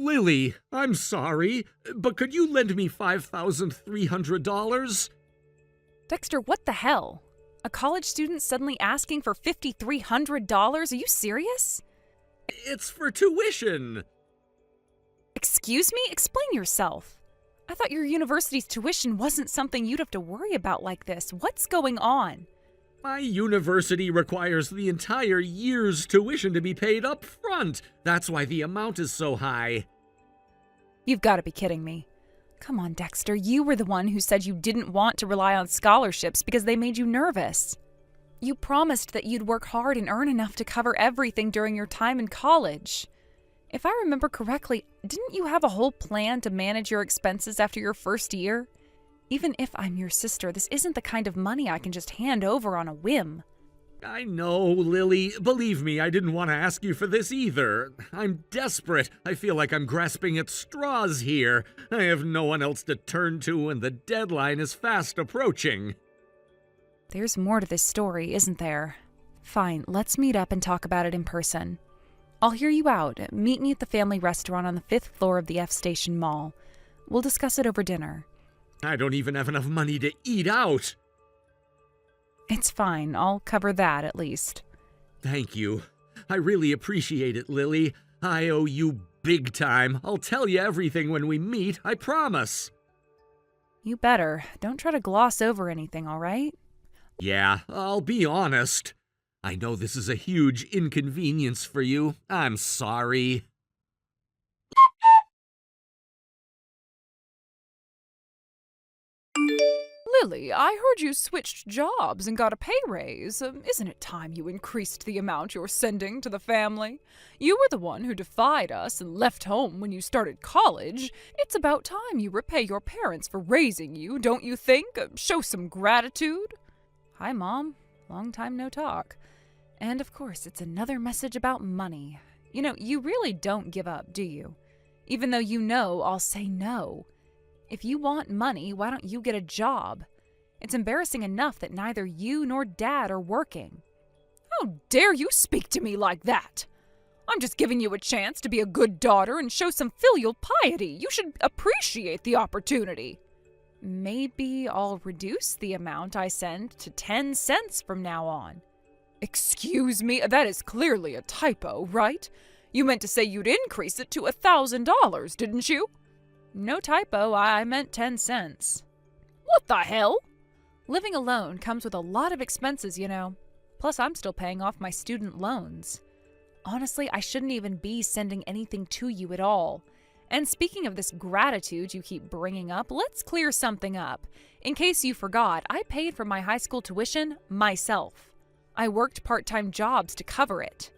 Lily, I'm sorry, but could you lend me $5,300? Dexter, what the hell? A college student suddenly asking for $5,300? Are you serious? It's for tuition. Excuse me? Explain yourself. I thought your university's tuition wasn't something you'd have to worry about like this. What's going on? My university requires the entire year's tuition to be paid up front. That's why the amount is so high. You've got to be kidding me. Come on, Dexter, you were the one who said you didn't want to rely on scholarships because they made you nervous. You promised that you'd work hard and earn enough to cover everything during your time in college. If I remember correctly, didn't you have a whole plan to manage your expenses after your first year? Even if I'm your sister, this isn't the kind of money I can just hand over on a whim. I know, Lily. Believe me, I didn't want to ask you for this either. I'm desperate. I feel like I'm grasping at straws here. I have no one else to turn to, and the deadline is fast approaching. There's more to this story, isn't there? Fine, let's meet up and talk about it in person. I'll hear you out. Meet me at the family restaurant on the 5th floor of the F Station Mall. We'll discuss it over dinner. I don't even have enough money to eat out. It's fine. I'll cover that at least. Thank you. I really appreciate it, Lily. I owe you big time. I'll tell you everything when we meet, I promise. You better. Don't try to gloss over anything, all right? Yeah, I'll be honest. I know this is a huge inconvenience for you. I'm sorry. Lily, I heard you switched jobs and got a pay raise. Isn't it time you increased the amount you're sending to the family? You were the one who defied us and left home when you started college. It's about time you repay your parents for raising you, don't you think? Show some gratitude. Hi, Mom. Long time no talk. And of course, it's another message about money. You know, you really don't give up, do you? Even though you know I'll say no. If you want money, why don't you get a job? It's embarrassing enough that neither you nor Dad are working. How dare you speak to me like that? I'm just giving you a chance to be a good daughter and show some filial piety. You should appreciate the opportunity. Maybe I'll reduce the amount I send to 10 cents from now on. Excuse me, that is clearly a typo, right? You meant to say you'd increase it to $1,000, didn't you? No typo, I meant 10 cents. What the hell? Living alone comes with a lot of expenses, you know. Plus, I'm still paying off my student loans. Honestly, I shouldn't even be sending anything to you at all. And speaking of this gratitude you keep bringing up, let's clear something up. In case you forgot, I paid for my high school tuition myself. I worked part-time jobs to cover it.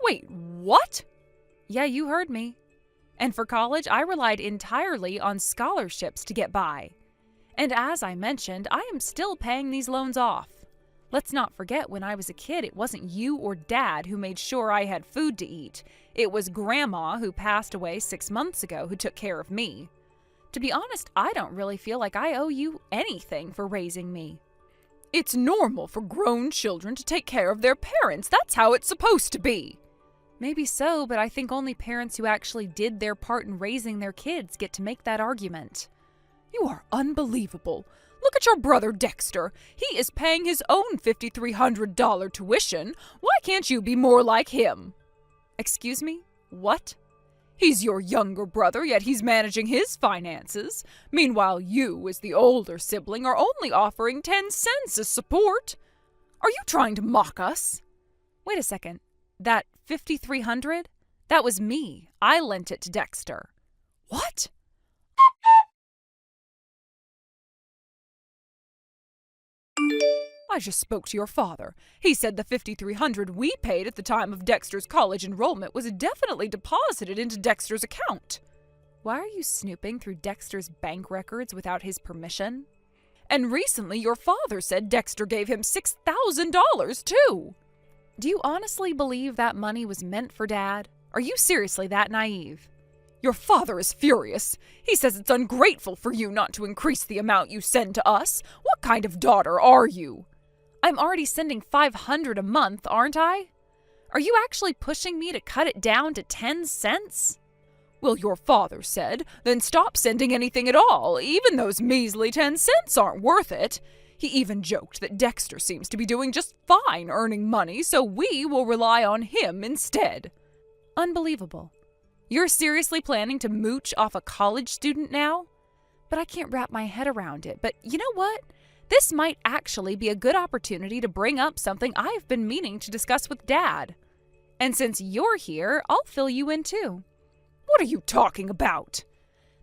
Wait, what? Yeah, you heard me. And for college, I relied entirely on scholarships to get by. And as I mentioned, I am still paying these loans off. Let's not forget, when I was a kid, it wasn't you or Dad who made sure I had food to eat. It was Grandma, who passed away 6 months ago, who took care of me. To be honest, I don't really feel like I owe you anything for raising me. It's normal for grown children to take care of their parents. That's how it's supposed to be. Maybe so, but I think only parents who actually did their part in raising their kids get to make that argument. You are unbelievable. Look at your brother Dexter. He is paying his own $5,300 tuition. Why can't you be more like him? Excuse me? What? He's your younger brother, yet he's managing his finances. Meanwhile, you, as the older sibling, are only offering 10 cents as support. Are you trying to mock us? Wait a second. That $5,300? That was me. I lent it to Dexter. What? I just spoke to your father. He said the $5,300 we paid at the time of Dexter's college enrollment was definitely deposited into Dexter's account. Why are you snooping through Dexter's bank records without his permission? And recently your father said Dexter gave him $6,000 too. Do you honestly believe that money was meant for Dad? Are you seriously that naive? Your father is furious. He says it's ungrateful for you not to increase the amount you send to us. What kind of daughter are you? I'm already sending $500 a month, aren't I? Are you actually pushing me to cut it down to 10 cents? Well, your father said, then stop sending anything at all. Even those measly 10 cents aren't worth it. He even joked that Dexter seems to be doing just fine earning money, so we will rely on him instead. Unbelievable. You're seriously planning to mooch off a college student now? But I can't wrap my head around it. But you know what? This might actually be a good opportunity to bring up something I've been meaning to discuss with Dad. And since you're here, I'll fill you in too. What are you talking about?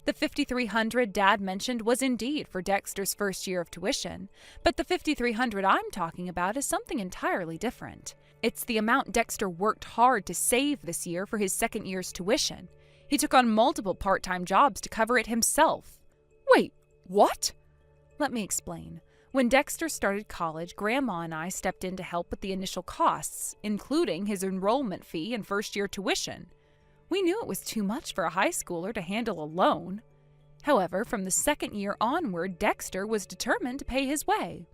The $5,300 Dad mentioned was indeed for Dexter's first year of tuition, but the $5,300 I'm talking about is something entirely different. It's the amount Dexter worked hard to save this year for his second year's tuition. He took on multiple part-time jobs to cover it himself. Wait, what? Let me explain. When Dexter started college, Grandma and I stepped in to help with the initial costs, including his enrollment fee and first-year tuition. We knew it was too much for a high schooler to handle alone. However, from the second year onward, Dexter was determined to pay his way.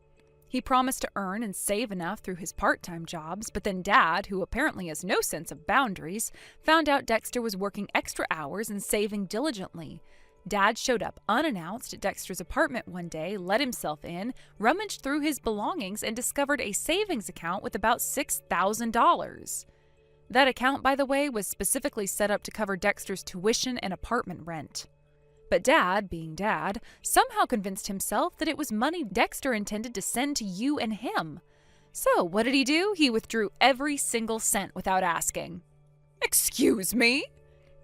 He promised to earn and save enough through his part-time jobs, but then Dad, who apparently has no sense of boundaries, found out Dexter was working extra hours and saving diligently. Dad showed up unannounced at Dexter's apartment one day, let himself in, rummaged through his belongings, and discovered a savings account with about $6,000. That account, by the way, was specifically set up to cover Dexter's tuition and apartment rent. But Dad, being Dad, somehow convinced himself that it was money Dexter intended to send to you and him. So what did he do? He withdrew every single cent without asking. Excuse me?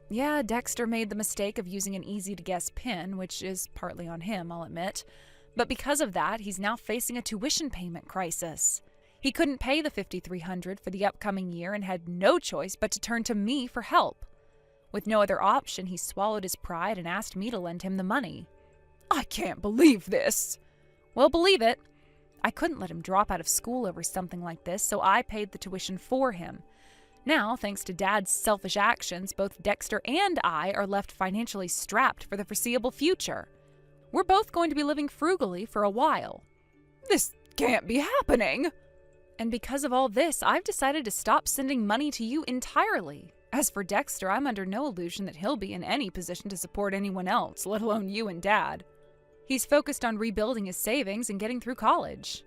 Yeah, Dexter made the mistake of using an easy-to-guess PIN, which is partly on him, I'll admit. But because of that, he's now facing a tuition payment crisis. He couldn't pay the $5,300 for the upcoming year and had no choice but to turn to me for help. With no other option, he swallowed his pride and asked me to lend him the money. I can't believe this. Well, believe it. I couldn't let him drop out of school over something like this, so I paid the tuition for him. Now, thanks to Dad's selfish actions, both Dexter and I are left financially strapped for the foreseeable future. We're both going to be living frugally for a while. This can't be happening. And because of all this, I've decided to stop sending money to you entirely. As for Dexter, I'm under no illusion that he'll be in any position to support anyone else, let alone you and Dad. He's focused on rebuilding his savings and getting through college.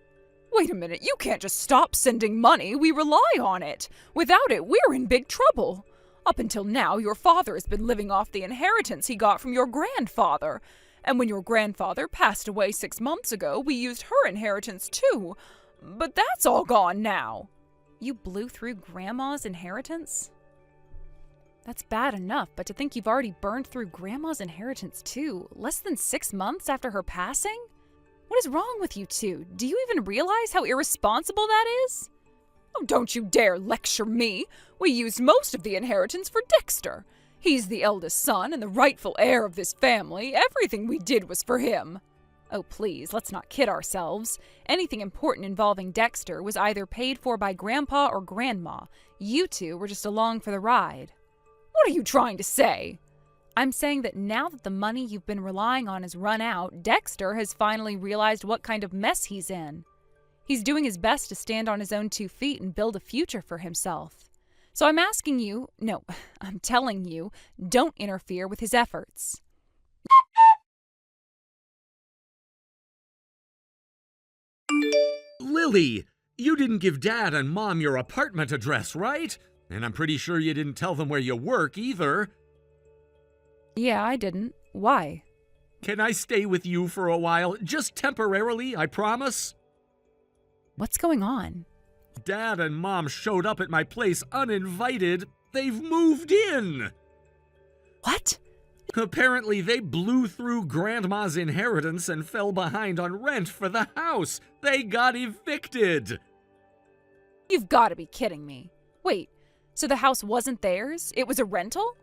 Wait a minute, you can't just stop sending money. We rely on it. Without it, we're in big trouble. Up until now, your father has been living off the inheritance he got from your grandfather. And when your grandfather passed away 6 months ago, we used her inheritance too. But that's all gone now. You blew through Grandma's inheritance? That's bad enough, but to think you've already burned through Grandma's inheritance too, less than 6 months after her passing? What is wrong with you two? Do you even realize how irresponsible that is? Oh, don't you dare lecture me. We used most of the inheritance for Dexter. He's the eldest son and the rightful heir of this family. Everything we did was for him. Oh, please, let's not kid ourselves. Anything important involving Dexter was either paid for by Grandpa or Grandma. You two were just along for the ride. What are you trying to say? I'm saying that now that the money you've been relying on has run out, Dexter has finally realized what kind of mess he's in. He's doing his best to stand on his own 2 feet and build a future for himself. So I'm asking you, no, I'm telling you, don't interfere with his efforts. Lily, you didn't give Dad and Mom your apartment address, right? And I'm pretty sure you didn't tell them where you work either. Yeah, I didn't. Why? Can I stay with you for a while? Just temporarily, I promise. What's going on? Dad and Mom showed up at my place uninvited. They've moved in. What? Apparently, they blew through Grandma's inheritance and fell behind on rent for the house. They got evicted. You've got to be kidding me. Wait, so the house wasn't theirs? It was a rental?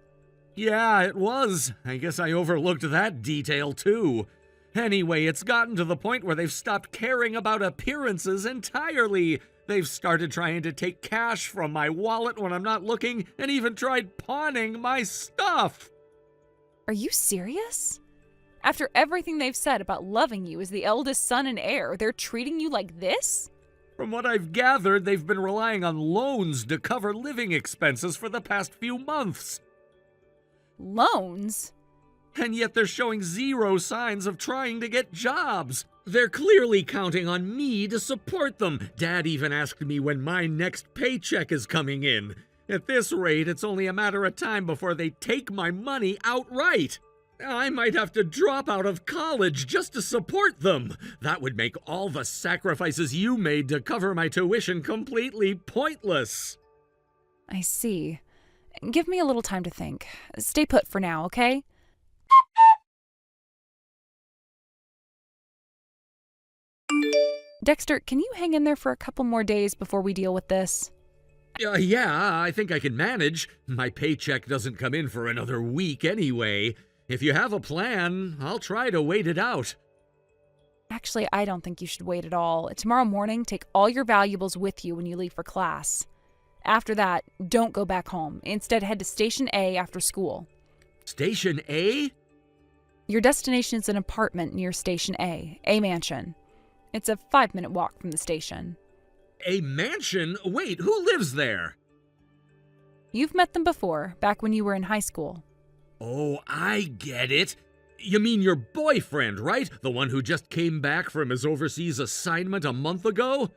Yeah, it was. I guess I overlooked that detail, too. Anyway, it's gotten to the point where they've stopped caring about appearances entirely. They've started trying to take cash from my wallet when I'm not looking, and even tried pawning my stuff. Are you serious? After everything they've said about loving you as the eldest son and heir, they're treating you like this? From what I've gathered, they've been relying on loans to cover living expenses for the past few months. Loans? And yet they're showing zero signs of trying to get jobs. They're clearly counting on me to support them. Dad even asked me when my next paycheck is coming in. At this rate, it's only a matter of time before they take my money outright. I might have to drop out of college just to support them. That would make all the sacrifices you made to cover my tuition completely pointless. I see. Give me a little time to think. Stay put for now, okay? Dexter, can you hang in there for a couple more days before we deal with this? Yeah, I think I can manage. My paycheck doesn't come in for another week anyway. If you have a plan, I'll try to wait it out. Actually, I don't think you should wait at all. Tomorrow morning, take all your valuables with you when you leave for class. After that, don't go back home. Instead, head to Station A after school. Station A? Your destination is an apartment near Station A mansion. It's a 5-minute walk from the station. A mansion? Wait, who lives there? You've met them before, back when you were in high school. Oh, I get it. You mean your boyfriend, right? The one who just came back from his overseas assignment a month ago?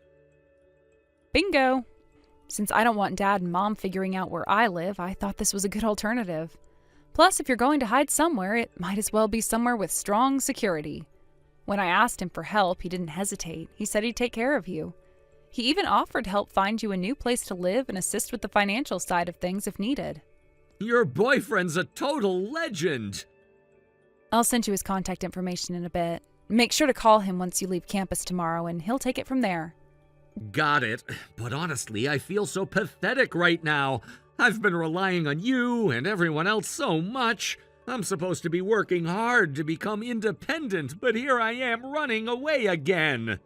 Bingo! Since I don't want Dad and Mom figuring out where I live, I thought this was a good alternative. Plus, if you're going to hide somewhere, it might as well be somewhere with strong security. When I asked him for help, he didn't hesitate. He said he'd take care of you. He even offered to help find you a new place to live and assist with the financial side of things if needed. Your boyfriend's a total legend. I'll send you his contact information in a bit. Make sure to call him once you leave campus tomorrow, and he'll take it from there. Got it. But honestly, I feel so pathetic right now. I've been relying on you and everyone else so much. I'm supposed to be working hard to become independent, but here I am running away again.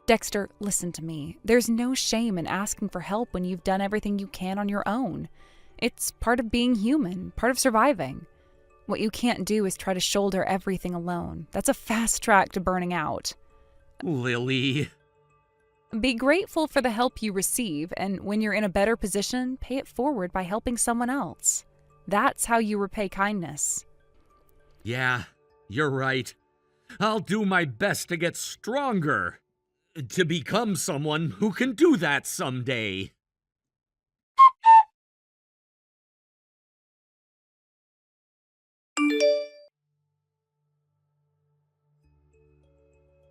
Dexter, listen to me. There's no shame in asking for help when you've done everything you can on your own. It's part of being human, part of surviving. What you can't do is try to shoulder everything alone. That's a fast track to burning out. Lily. Be grateful for the help you receive, and when you're in a better position, pay it forward by helping someone else. That's how you repay kindness. Yeah, you're right. I'll do my best to get stronger. To become someone who can do that someday.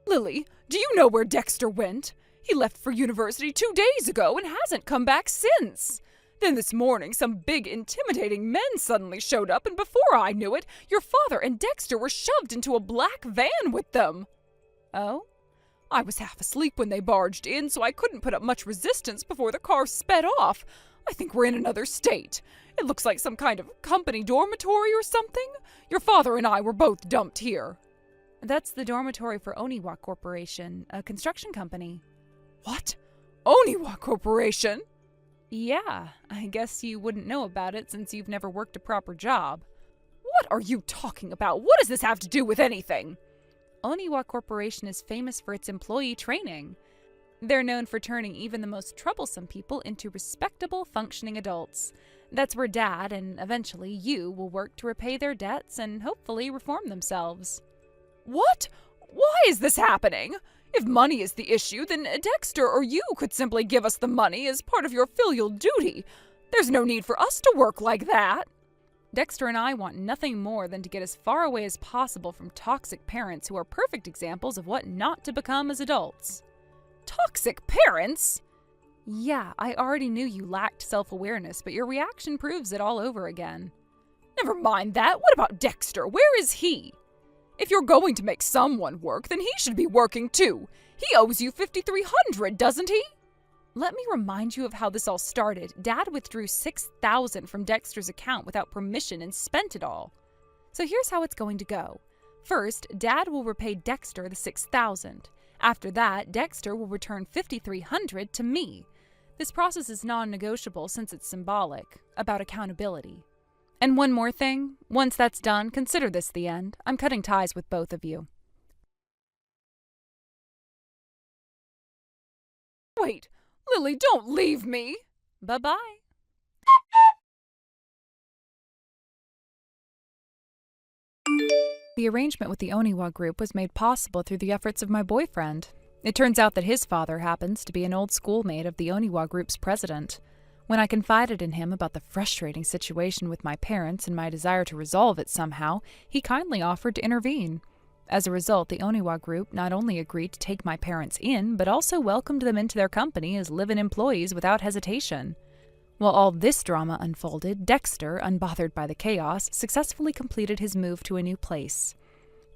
Lily, do you know where Dexter went? He left for university 2 days ago and hasn't come back since. Then this morning, some big, intimidating men suddenly showed up, and before I knew it, your father and Dexter were shoved into a black van with them. Oh? I was half asleep when they barged in, so I couldn't put up much resistance before the car sped off. I think we're in another state. It looks like some kind of company dormitory or something. Your father and I were both dumped here. That's the dormitory for Oniwa Corporation, a construction company. What? Oniwa Corporation? Yeah, I guess you wouldn't know about it since you've never worked a proper job. What are you talking about? What does this have to do with anything? Oniwa Corporation is famous for its employee training. They're known for turning even the most troublesome people into respectable, functioning adults. That's where Dad, and eventually you, will work to repay their debts and hopefully reform themselves. What? Why is this happening? If money is the issue, then Dexter or you could simply give us the money as part of your filial duty. There's no need for us to work like that. Dexter and I want nothing more than to get as far away as possible from toxic parents who are perfect examples of what not to become as adults. Toxic parents? Yeah, I already knew you lacked self-awareness, but your reaction proves it all over again. Never mind that. What about Dexter? Where is he? If you're going to make someone work, then he should be working too. He owes you $5,300, doesn't he? Let me remind you of how this all started. Dad withdrew $6,000 from Dexter's account without permission and spent it all. So here's how it's going to go. First, Dad will repay Dexter the $6,000. After that, Dexter will return $5,300 to me. This process is non-negotiable since it's symbolic, about accountability. And one more thing, once that's done, consider this the end. I'm cutting ties with both of you. Wait, Lily, don't leave me! Bye-bye. The arrangement with the Oniwa group was made possible through the efforts of my boyfriend. It turns out that his father happens to be an old schoolmate of the Oniwa group's president. When I confided in him about the frustrating situation with my parents and my desire to resolve it somehow, he kindly offered to intervene. As a result, the Oniwa group not only agreed to take my parents in, but also welcomed them into their company as live-in employees without hesitation. While all this drama unfolded, Dexter, unbothered by the chaos, successfully completed his move to a new place.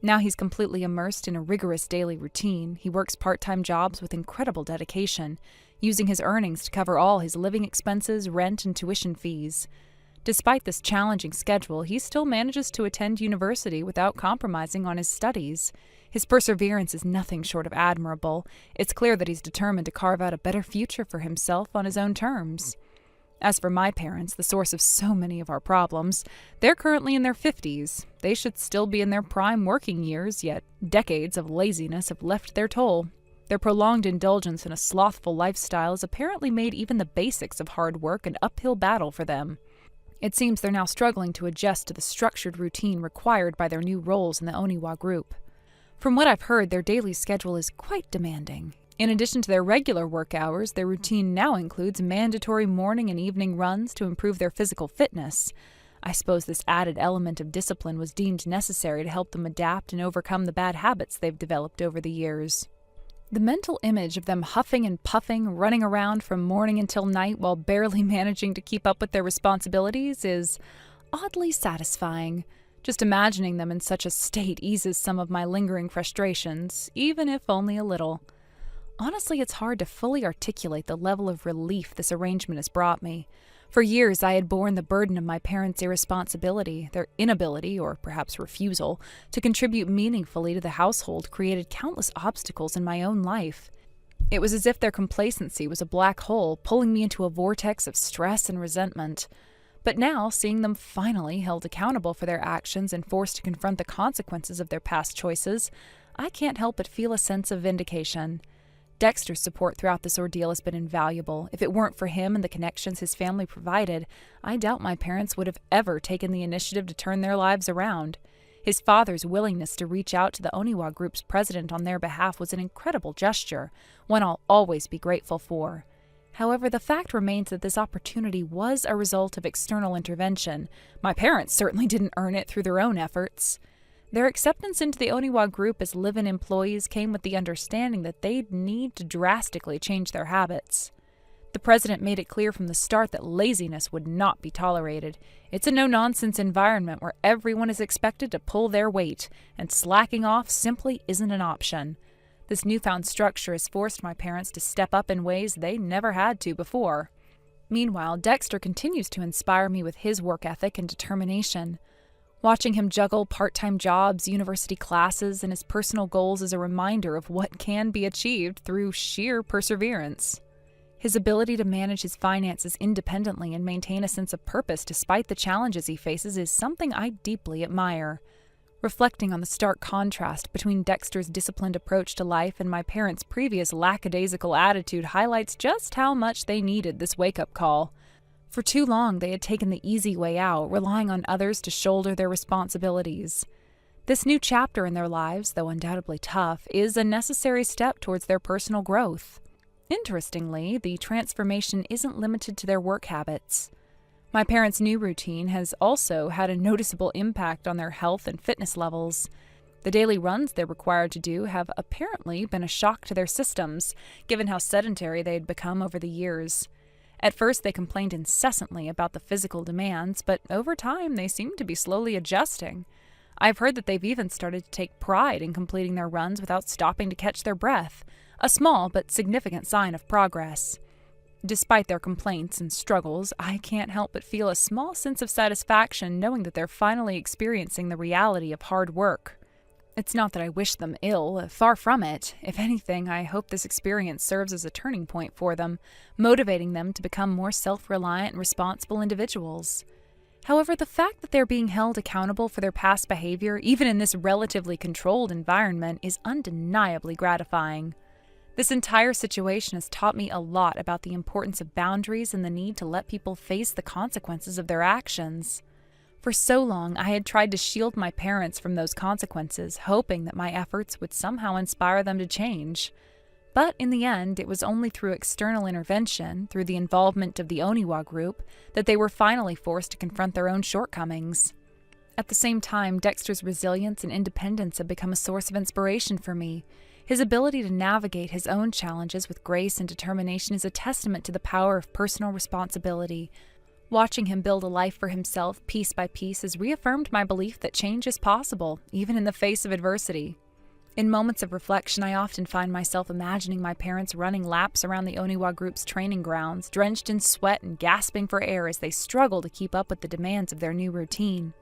Now he's completely immersed in a rigorous daily routine. He works part-time jobs with incredible dedication, using his earnings to cover all his living expenses, rent, and tuition fees. Despite this challenging schedule, he still manages to attend university without compromising on his studies. His perseverance is nothing short of admirable. It's clear that he's determined to carve out a better future for himself on his own terms. As for my parents, the source of so many of our problems, they're currently in their 50s. They should still be in their prime working years, yet decades of laziness have left their toll. Their prolonged indulgence in a slothful lifestyle has apparently made even the basics of hard work an uphill battle for them. It seems they're now struggling to adjust to the structured routine required by their new roles in the Oniwa group. From what I've heard, their daily schedule is quite demanding. In addition to their regular work hours, their routine now includes mandatory morning and evening runs to improve their physical fitness. I suppose this added element of discipline was deemed necessary to help them adapt and overcome the bad habits they've developed over the years. The mental image of them huffing and puffing, running around from morning until night while barely managing to keep up with their responsibilities is oddly satisfying. Just imagining them in such a state eases some of my lingering frustrations, even if only a little. Honestly, it's hard to fully articulate the level of relief this arrangement has brought me. For years, I had borne the burden of my parents' irresponsibility. Their inability, or perhaps refusal, to contribute meaningfully to the household created countless obstacles in my own life. It was as if their complacency was a black hole, pulling me into a vortex of stress and resentment. But now, seeing them finally held accountable for their actions and forced to confront the consequences of their past choices, I can't help but feel a sense of vindication. Dexter's support throughout this ordeal has been invaluable. If it weren't for him and the connections his family provided, I doubt my parents would have ever taken the initiative to turn their lives around. His father's willingness to reach out to the Oniwa group's president on their behalf was an incredible gesture, one I'll always be grateful for. However, the fact remains that this opportunity was a result of external intervention. My parents certainly didn't earn it through their own efforts. Their acceptance into the Oniwa group as live-in employees came with the understanding that they'd need to drastically change their habits. The president made it clear from the start that laziness would not be tolerated. It's a no-nonsense environment where everyone is expected to pull their weight, and slacking off simply isn't an option. This newfound structure has forced my parents to step up in ways they never had to before. Meanwhile, Dexter continues to inspire me with his work ethic and determination. Watching him juggle part-time jobs, university classes, and his personal goals is a reminder of what can be achieved through sheer perseverance. His ability to manage his finances independently and maintain a sense of purpose despite the challenges he faces is something I deeply admire. Reflecting on the stark contrast between Dexter's disciplined approach to life and my parents' previous lackadaisical attitude highlights just how much they needed this wake-up call. For too long, they had taken the easy way out, relying on others to shoulder their responsibilities. This new chapter in their lives, though undoubtedly tough, is a necessary step towards their personal growth. Interestingly, the transformation isn't limited to their work habits. My parents' new routine has also had a noticeable impact on their health and fitness levels. The daily runs they're required to do have apparently been a shock to their systems, given how sedentary they had become over the years. At first, they complained incessantly about the physical demands, but over time, they seemed to be slowly adjusting. I've heard that they've even started to take pride in completing their runs without stopping to catch their breath, a small but significant sign of progress. Despite their complaints and struggles, I can't help but feel a small sense of satisfaction knowing that they're finally experiencing the reality of hard work. It's not that I wish them ill, far from it. If anything, I hope this experience serves as a turning point for them, motivating them to become more self-reliant and responsible individuals. However, the fact that they're being held accountable for their past behavior, even in this relatively controlled environment, is undeniably gratifying. This entire situation has taught me a lot about the importance of boundaries and the need to let people face the consequences of their actions. For so long, I had tried to shield my parents from those consequences, hoping that my efforts would somehow inspire them to change. But in the end, it was only through external intervention, through the involvement of the Oniwa group, that they were finally forced to confront their own shortcomings. At the same time, Dexter's resilience and independence had become a source of inspiration for me. His ability to navigate his own challenges with grace and determination is a testament to the power of personal responsibility. Watching him build a life for himself piece by piece has reaffirmed my belief that change is possible, even in the face of adversity. In moments of reflection, I often find myself imagining my parents running laps around the Oniwa group's training grounds, drenched in sweat and gasping for air as they struggle to keep up with the demands of their new routine.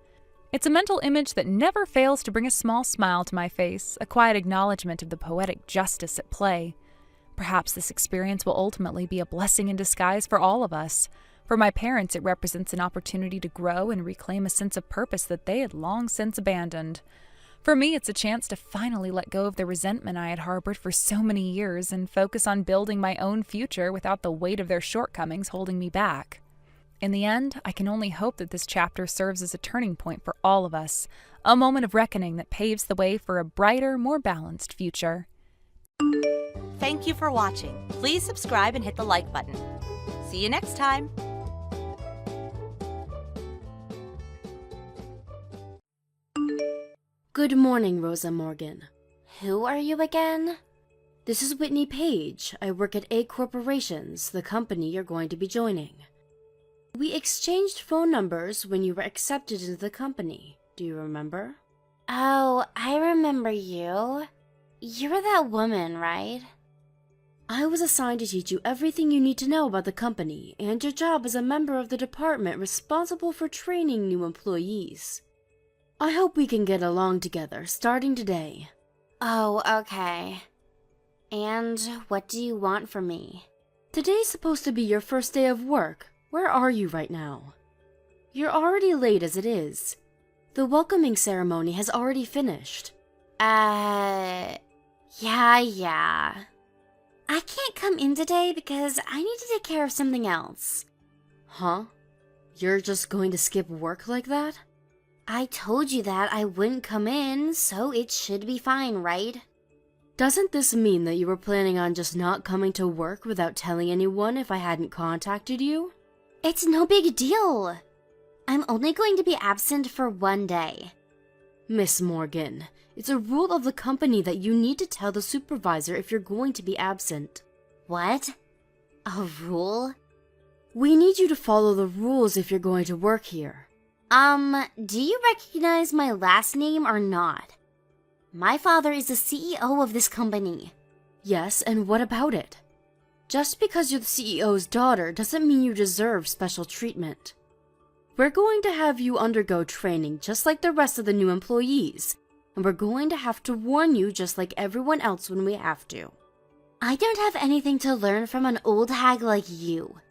It's a mental image that never fails to bring a small smile to my face, a quiet acknowledgement of the poetic justice at play. Perhaps this experience will ultimately be a blessing in disguise for all of us. For my parents, it represents an opportunity to grow and reclaim a sense of purpose that they had long since abandoned. For me, it's a chance to finally let go of the resentment I had harbored for so many years and focus on building my own future without the weight of their shortcomings holding me back. In the end, I can only hope that this chapter serves as a turning point for all of us, a moment of reckoning that paves the way for a brighter, more balanced future. Thank you for watching. Please subscribe and hit the like button. See you next time. Good morning, Rosa Morgan. Who are you again? This is Whitney Page. I work at A Corporations, the company you're going to be joining. We exchanged phone numbers when you were accepted into the company. Do you remember? Oh, I remember you. You're that woman, right? I was assigned to teach you everything you need to know about the company and your job as a member of the department responsible for training new employees. I hope we can get along together, starting today. Oh, okay. And what do you want from me? Today's supposed to be your first day of work. Where are you right now? You're already late as it is. The welcoming ceremony has already finished. Yeah. I can't come in today because I need to take care of something else. Huh? You're just going to skip work like that? I told you that I wouldn't come in, so it should be fine, right? Doesn't this mean that you were planning on just not coming to work without telling anyone if I hadn't contacted you? It's no big deal. I'm only going to be absent for 1 day. Miss Morgan, it's a rule of the company that you need to tell the supervisor if you're going to be absent. What? A rule? We need you to follow the rules if you're going to work here. Do you recognize my last name or not? My father is the CEO of this company. Yes, and what about it? Just because you're the CEO's daughter doesn't mean you deserve special treatment. We're going to have you undergo training just like the rest of the new employees, and we're going to have to warn you just like everyone else when we have to. I don't have anything to learn from an old hag like you.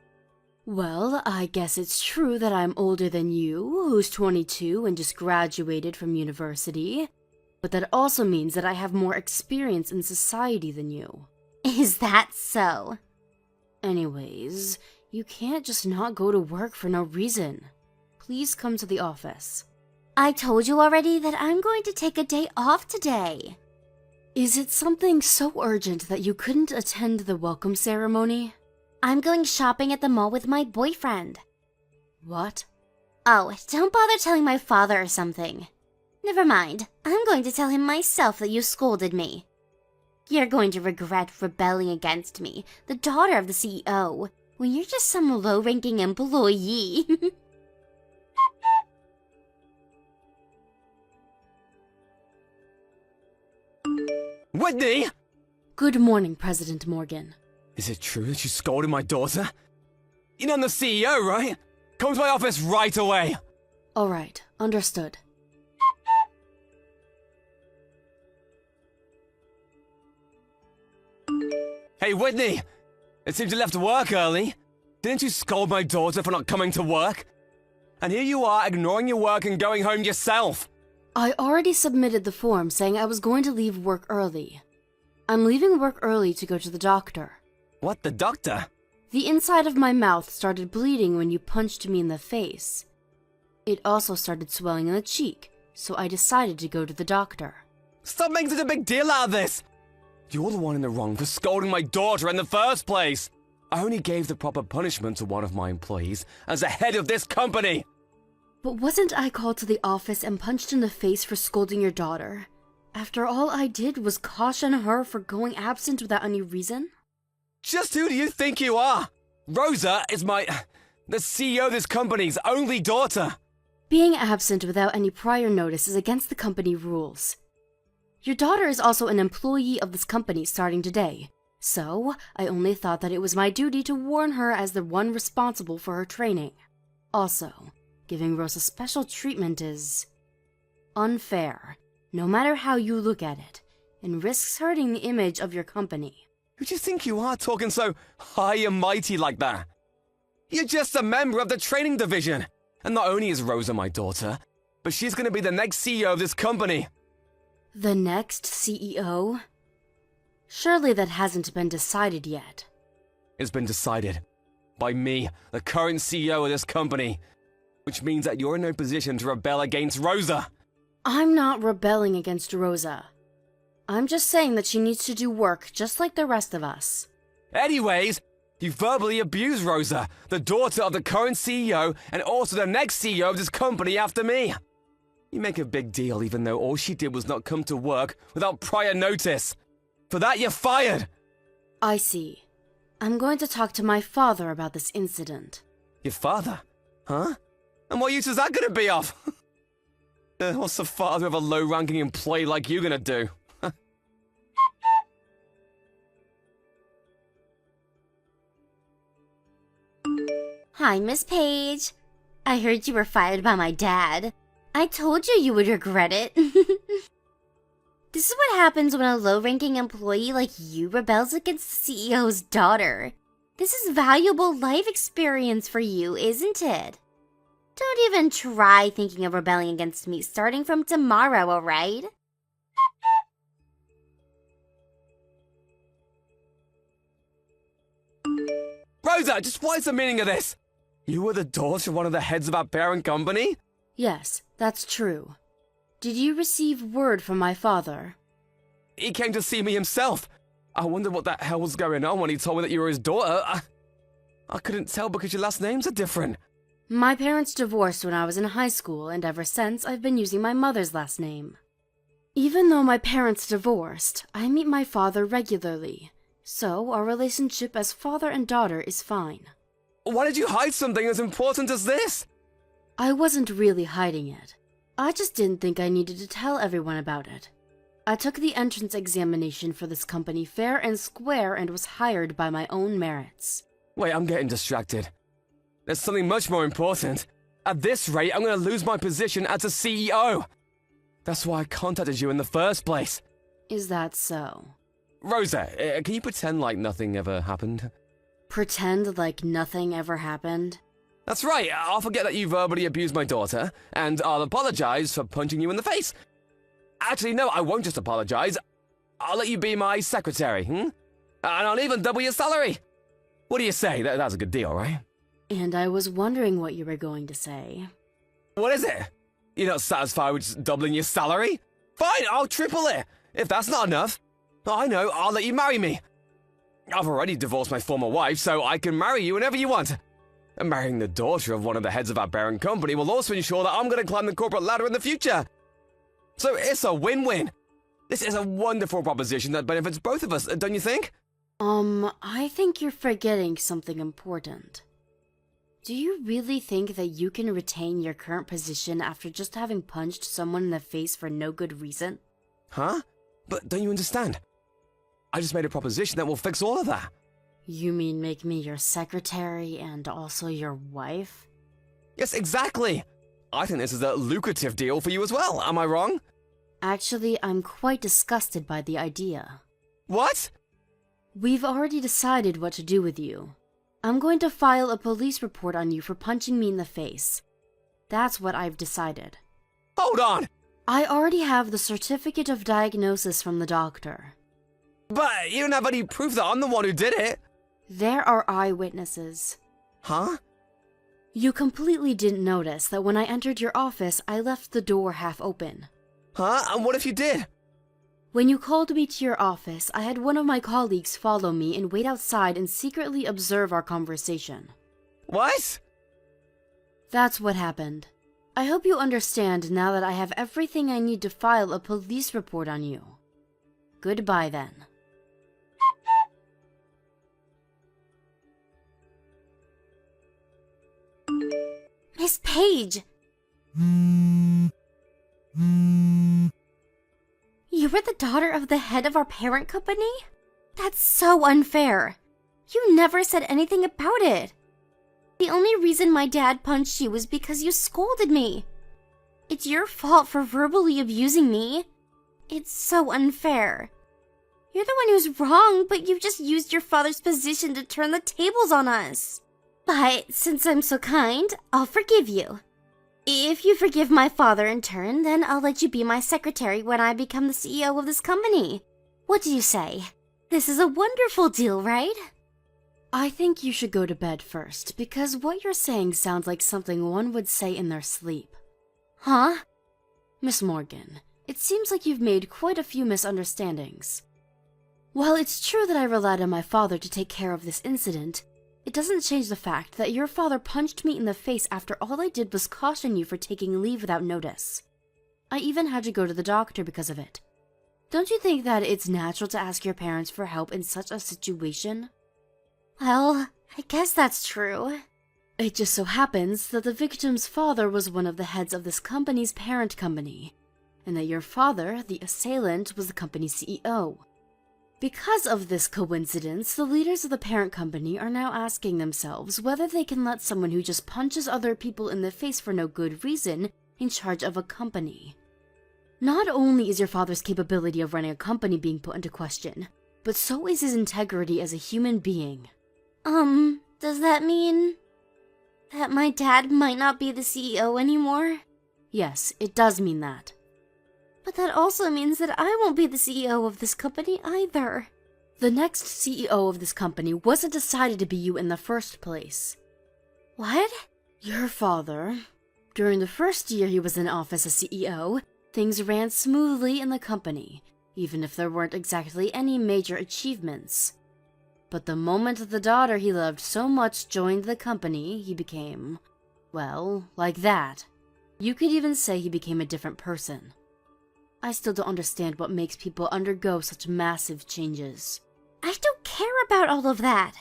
Well, I guess it's true that I'm older than you, who's 22 and just graduated from university, but that also means that I have more experience in society than you. Is that so? Anyways, you can't just not go to work for no reason. Please come to the office. I told you already that I'm going to take a day off today. Is it something so urgent that you couldn't attend the welcome ceremony? I'm going shopping at the mall with my boyfriend. What? Oh, don't bother telling my father or something. Never mind, I'm going to tell him myself that you scolded me. You're going to regret rebelling against me, the daughter of the CEO, when you're just some low-ranking employee. Whitney! Good morning, President Morgan. Is it true that you scolded my daughter? You know I'm the CEO, right? Come to my office right away! Alright, understood. Hey, Whitney! It seems you left work early. Didn't you scold my daughter for not coming to work? And here you are ignoring your work and going home yourself! I already submitted the form saying I was going to leave work early. I'm leaving work early to go to the doctor. What, the doctor? The inside of my mouth started bleeding when you punched me in the face. It also started swelling in the cheek, so I decided to go to the doctor. Stop making such a big deal out of this! You're the one in the wrong for scolding my daughter in the first place! I only gave the proper punishment to one of my employees as the head of this company! But wasn't I called to the office and punched in the face for scolding your daughter? After all I did was caution her for going absent without any reason? Just who do you think you are? Rosa is the CEO of this company's only daughter! Being absent without any prior notice is against the company rules. Your daughter is also an employee of this company starting today, so I only thought that it was my duty to warn her as the one responsible for her training. Also, giving Rosa special treatment is unfair, no matter how you look at it, and risks hurting the image of your company. Who do you think you are talking so high and mighty like that? You're just a member of the training division. And not only is Rosa my daughter, but she's going to be the next CEO of this company. The next CEO? Surely that hasn't been decided yet. It's been decided by me, the current CEO of this company, which means that you're in no position to rebel against Rosa. I'm not rebelling against Rosa. I'm just saying that she needs to do work just like the rest of us. Anyways, you verbally abused Rosa, the daughter of the current CEO and also the next CEO of this company after me. You make a big deal even though all she did was not come to work without prior notice. For that, you're fired! I see. I'm going to talk to my father about this incident. Your father? Huh? And what use is that gonna be of? What's the father of a low-ranking employee like you gonna do? Hi, Miss Page. I heard you were fired by my dad. I told you you would regret it. This is what happens when a low-ranking employee like you rebels against the CEO's daughter. This is valuable life experience for you, isn't it? Don't even try thinking of rebelling against me starting from tomorrow, alright? Rosa, just what is the meaning of this? You were the daughter of one of the heads of our parent company? Yes, that's true. Did you receive word from my father? He came to see me himself. I wondered what the hell was going on when he told me that you were his daughter. I couldn't tell because your last names are different. My parents divorced when I was in high school, and ever since I've been using my mother's last name. Even though my parents divorced, I meet my father regularly, so our relationship as father and daughter is fine. Why did you hide something as important as this? I wasn't really hiding it. I just didn't think I needed to tell everyone about it. I took the entrance examination for this company fair and square and was hired by my own merits. Wait, I'm getting distracted. There's something much more important. At this rate, I'm going to lose my position as a CEO. That's why I contacted you in the first place. Is that so? Rosa, can you pretend like nothing ever happened? Pretend like nothing ever happened? That's right, I'll forget that you verbally abused my daughter, and I'll apologize for punching you in the face. Actually, no, I won't just apologize. I'll let you be my secretary, And I'll even double your salary. What do you say? That's a good deal, right? And I was wondering what you were going to say. What is it? You're not satisfied with just doubling your salary? Fine, I'll triple it. If that's not enough, I know, I'll let you marry me. I've already divorced my former wife, so I can marry you whenever you want. And marrying the daughter of one of the heads of our parent company will also ensure that I'm going to climb the corporate ladder in the future. So it's a win-win. This is a wonderful proposition that benefits both of us, don't you think? I think you're forgetting something important. Do you really think that you can retain your current position after just having punched someone in the face for no good reason? Huh? But don't you understand? I just made a proposition that will fix all of that. You mean make me your secretary and also your wife? Yes, exactly. I think this is a lucrative deal for you as well. Am I wrong? Actually, I'm quite disgusted by the idea. What? We've already decided what to do with you. I'm going to file a police report on you for punching me in the face. That's what I've decided. Hold on! I already have the certificate of diagnosis from the doctor. But you don't have any proof that I'm the one who did it. There are eyewitnesses. Huh? You completely didn't notice that when I entered your office, I left the door half open. Huh? And what if you did? When you called me to your office, I had one of my colleagues follow me and wait outside and secretly observe our conversation. What? That's what happened. I hope you understand now that I have everything I need to file a police report on you. Goodbye then. Miss Page! You were the daughter of the head of our parent company? That's so unfair. You never said anything about it. The only reason my dad punched you was because you scolded me. It's your fault for verbally abusing me. It's so unfair. You're the one who's wrong, but you just used your father's position to turn the tables on us. But since I'm so kind, I'll forgive you. If you forgive my father in turn, then I'll let you be my secretary when I become the CEO of this company. What do you say? This is a wonderful deal, right? I think you should go to bed first, because what you're saying sounds like something one would say in their sleep. Huh? Miss Morgan, it seems like you've made quite a few misunderstandings. While it's true that I relied on my father to take care of this incident, it doesn't change the fact that your father punched me in the face after all I did was caution you for taking leave without notice. I even had to go to the doctor because of it. Don't you think that it's natural to ask your parents for help in such a situation? Well, I guess that's true. It just so happens that the victim's father was one of the heads of this company's parent company, and that your father, the assailant, was the company's CEO. Because of this coincidence, the leaders of the parent company are now asking themselves whether they can let someone who just punches other people in the face for no good reason in charge of a company. Not only is your father's capability of running a company being put into question, but so is his integrity as a human being. Does that mean that my dad might not be the CEO anymore? Yes, it does mean that. But that also means that I won't be the CEO of this company either. The next CEO of this company wasn't decided to be you in the first place. What? Your father. During the first year he was in office as CEO, things ran smoothly in the company, even if there weren't exactly any major achievements. But the moment the daughter he loved so much joined the company, he became, well, like that. You could even say he became a different person. I still don't understand what makes people undergo such massive changes. I don't care about all of that.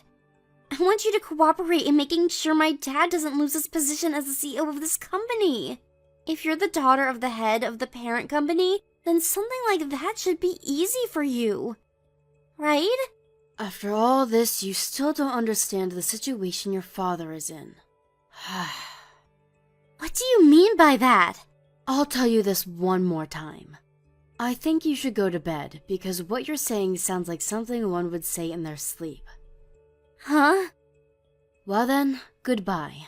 I want you to cooperate in making sure my dad doesn't lose his position as the CEO of this company. If you're the daughter of the head of the parent company, then something like that should be easy for you. Right? After all this, you still don't understand the situation your father is in. What do you mean by that? I'll tell you this one more time. I think you should go to bed, because what you're saying sounds like something one would say in their sleep. Huh? Well then, goodbye.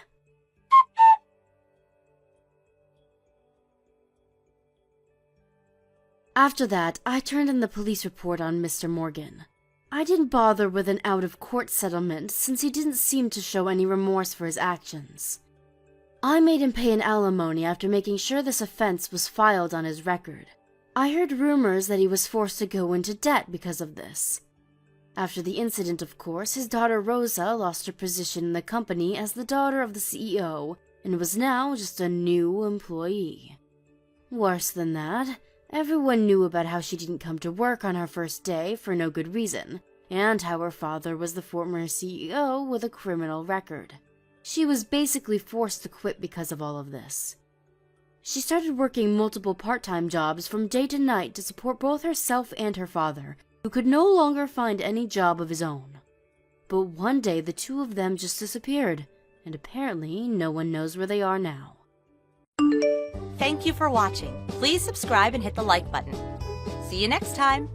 After that, I turned in the police report on Mr. Morgan. I didn't bother with an out-of-court settlement since he didn't seem to show any remorse for his actions. I made him pay an alimony after making sure this offense was filed on his record. I heard rumors that he was forced to go into debt because of this. After the incident, of course, his daughter Rosa lost her position in the company as the daughter of the CEO and was now just a new employee. Worse than that, everyone knew about how she didn't come to work on her first day for no good reason, and how her father was the former CEO with a criminal record. She was basically forced to quit because of all of this. She started working multiple part-time jobs from day to night to support both herself and her father, who could no longer find any job of his own. But one day the two of them just disappeared, and apparently no one knows where they are now. Thank you for watching. Please subscribe and hit the like button. See you next time.